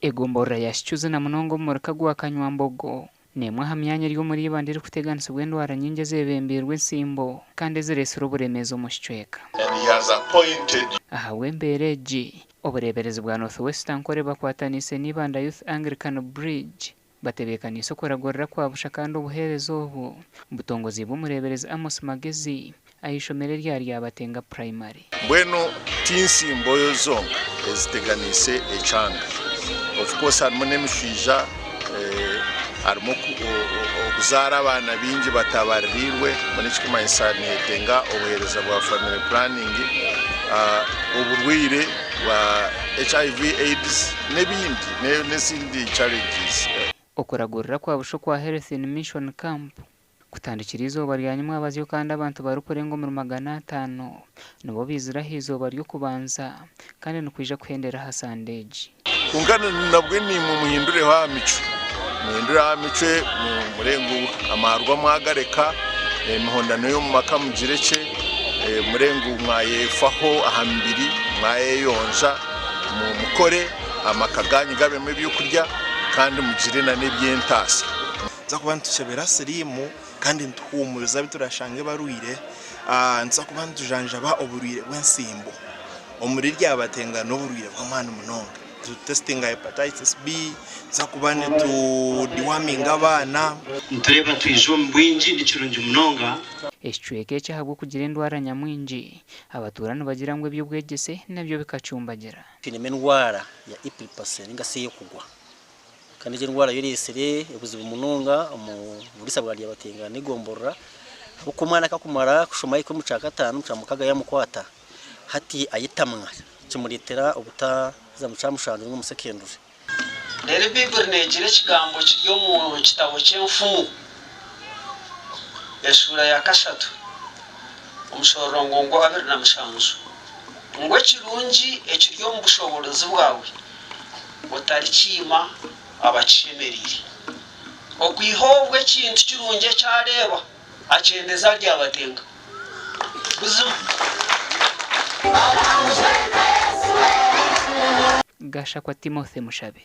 Egombora ya Kicuzi na munongo murika gwa Kanywambogo nemwe ha myanya ryo muri Ibanda iri kuteganisa bw'endwara nyingi zebembirwe ensimbo kandi ziresura uburemezo mu kicweka. Aha wembereji obureberezi bwa North Western Kore bakwatanise n'Ibanda Youth Anglican Bridge batebekanise kuragorera kwa busha kandi ubuherezo ubu butongozi bw'umureberezi Amos Magezi ayishomere rya Batenga Primary. Bueno tinsimbo yo zonga eziteganise echanga. Of course harimo n'emishija harimo okuzara abana bingi batabarirwe muri kikumanyisa netenga obuhereza bwa family planning oburwire bwa HIV AIDS n'ebindi n'esindi challenges. Okuragurira kwa busho kwa Health in Mission Camp kutandikira izuba rya nyuma abaziyo kandi abantu bari kurenga 500 nabo bizira izuba ryo kubanza kandi nukwija kuhendera hasandeji. Kungana nabwe ni mu muhindure wa mico muhindure ha mice mu murengo amarwa mwagareka imihondano yo mu makamugireke murengo mwayefaho ahambiri mwayeyonja mu mukore amakaganyi gabe mu byo kurya kandi mugirena n'ebyentasi nza kuba ntushebera sirimu kandi ntuhumuriza biturashange baruire nza kuba ntujanja oburwire bw'ensimbo omuri ryabatenga n'oburwire bw'amana munonga testing hepatitis B nza kuba tu deworming abana ntureba twijo mbwinji ndikirungi munonga ekicweke cyahabwo kugira endwara nyamwingi abaturano bagira ngo ebyobwegese nabyo bikacumbagira fineme ndwara ya ipilipase ngase yo kugwa kandi je ndwara yoresere ebuzibu munonga muri sabwa rya Batenga nigomborra ukumana kakumara kushoma iko mucaka 5 camukaga yamukwata hati ayitamwa kimuritera ubuta zamucamushanje ngo musekendure. Rero Bible negire kigambo kiryo mu kitabo cy'emfumu yashura ya kashatu umushororongo ngo 27 ngo kirungi ekiryo mu bushoborozi bwawe butari kima abacimerire okwihobwe kintu kirungi cyareba acendeza rya Batenga buzuma Gasha kwa Timothy Mushabe.